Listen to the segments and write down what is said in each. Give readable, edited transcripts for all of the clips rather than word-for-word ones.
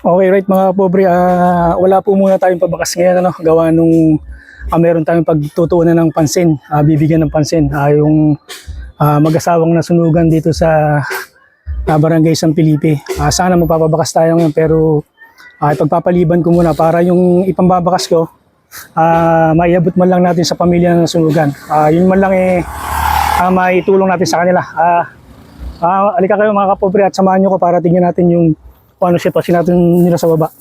Okay, right mga pobre, wala po muna tayong pabakas ngayon, ano, gawa nung meron tayong pagtutuunan ng pansin, bibigyan ng pansin, yung mag-asawang nasunugan dito sa Barangay San Felipe. Sana magpapabakas tayo ngayon pero ipagpapaliban ko muna para yung ipambabakas ko, maiabot man lang natin sa pamilya na nasunugan. Yun man lang maitulong natin sa kanila. Alika kayo mga kapobre at samahan nyo ko para tingnan natin yung kung ano sitwasyon natin nila sa baba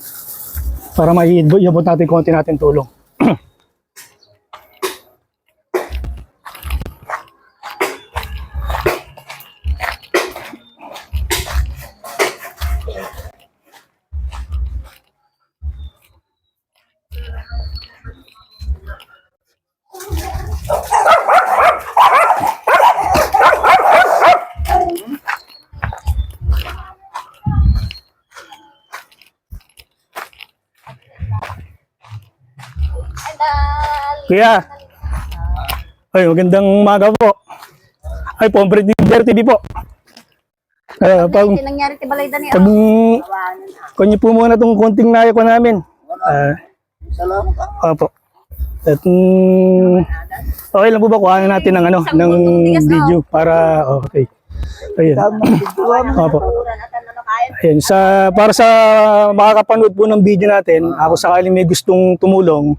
para maiabot natin konti natin tulong. Kuya, ay magandang umaga po. Ay, Pombre Dinner TV po. Pag nangyari kay Balayda niya. Kunyo po muna itong konting naya ko namin. Salamat. Opo. At, okay lang po ba kuhanin natin ng, ng video para okay. Ayun. Opo. Ayun, para sa makakapanood po ng video natin, ako sakaling may gustong tumulong,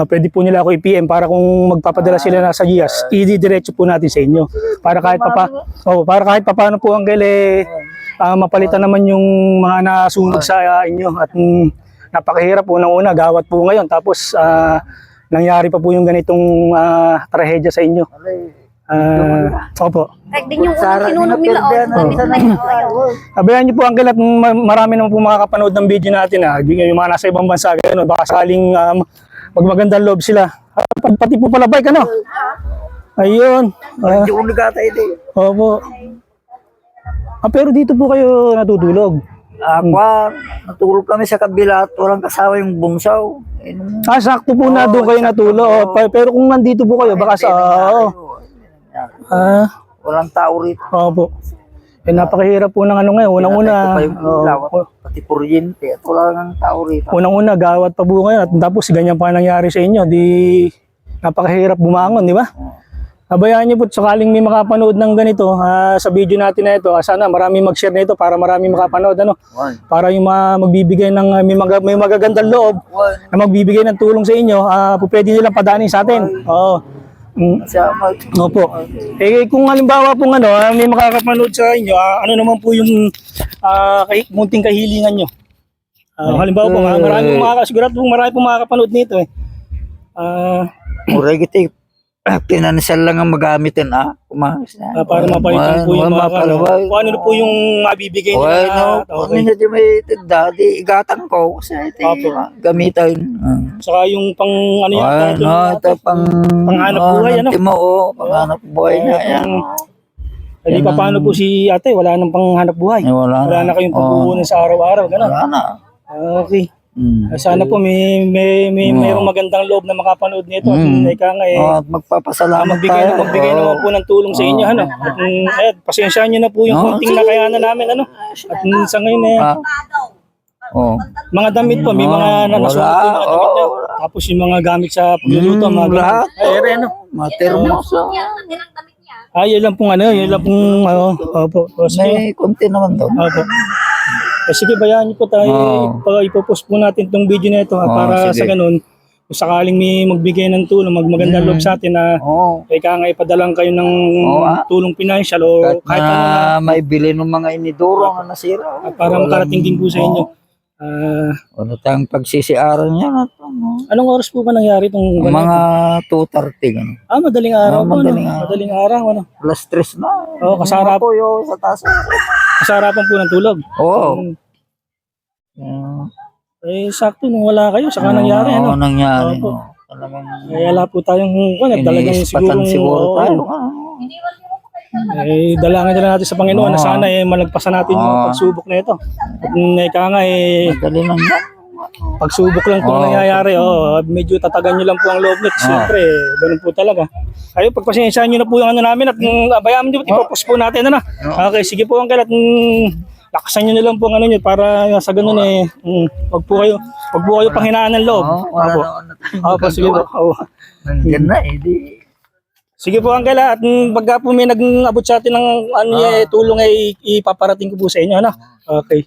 pwede po nila ako i-PM para kung magpapadala sila na sa GIAS, i-diretso po natin sa inyo. Para kahit para kahit papaano po ang mapalitan naman yung mga nasunog sa inyo at napakahirap po ng una, gawat po ngayon tapos nangyari pa po yung ganitong trahedya sa inyo. Opo. Kahit din yung unang sinunog nila, Abayan niyo po ang at marami naman po makakapanood ng video natin, yung mga nasa ibang bansa, gano'n, baka sakaling magmagandang loob sila. Pati po pala bike, ano? Ayun. Hindi ko nagkatay din. Opo. Pero dito po kayo natutulog. Natulog kami sa kabila at walang kasama yung bungsaw. Sakto po na doon kayo natulog. Pero kung nandito po kayo, baka sa... Walang tao rito. Opo. Napakahirap po ng ngayon. Unang-una. Pati kuryente at wala nang tao rito. Unang-una, gawat pa po ngayon. At tapos ganyan pa nangyari sa inyo. Napakahirap bumangon, di ba? Abayaan niyo po, sakaling may makapanood ng ganito sa video natin na ito. Sana marami mag-share na ito para marami makapanood. Para yung magbibigay ng may magagandang loob na magbibigay ng tulong sa inyo, pwede nilang padanin sa atin. Opo. Kung halimbawa po may makakapanood sa inyo, ano naman po yung munting kahilingan nyo? Halimbawa po, marami po makakapanood nito eh. Mura gitu. Pinansyal lang ang magamitin para mapalitan po yung mga kung ano po yung mabibigay nila. Ano di may tinda, di igatang ko kasi gamitin. Saka yung pang ito panghanap buhay, panghanap buhay na yan. Hindi pa paano po si ate, wala nang panghanap buhay. Wala na kayong pagbubunan sa araw-araw, gano'n. Wala na. Okay. Sana po mayroong magandang loob na makapanood nito. At magpapasalamat magbigay naman po ng tulong sa inyo. At pasensyahan nyo na po yung kunting nakayanan namin. At sa ngayon mga damit po, may mga nasunog po mga damit nyo. Tapos yung mga gamit sa pagluluto, mga lahat. Mga termos. Yun lang pong opo. May konti naman doon. Opo. Sige, bayaan niyo po tayo. Ipopost po natin itong video na ito para sa ganun. Kung sakaling may magbigay ng tulong, magandang loob sa atin na kaya ipadalang kayo ng tulong financial o kahit ano na may bili ng mga inidoro na nasira. Para makarating din po sa inyo. Ano tayong pagsisiaran niya? Anong oras po ba nangyari itong mga 2:30. Madaling araw po. Madaling araw. Plus 3 na. Kasarap po yun sa taas. Kasarapan po ng tulog. Sakto nung wala kayo, saka nangyari. Nangyari. Wala po tayong talagang siguro tayo. Dalangin na natin sa Panginoon na sana malagpasan natin yung pagsubok na ito. At madali lang yan. Pagsubok lang itong nangyayari, medyo tatagan nyo lang po ang loob nito. Siyempre, ganun po talaga. Kayo, pagpasensyahan nyo na po yung namin at bayaan nyo, ipopost po natin. Okay, sige po ang kalat. lakasan nyo na lang po ang ano nyo para sa ganun wag po kayo panghinaan ng loob. Oo, wala Opo. naman natin. Opo, sige po. Oo. Nandyan na eh, di. Sige po, Uncle, at pagka po may nag-abot sa atin ng tulong ay ipaparating ko po sa inyo, ano? Okay.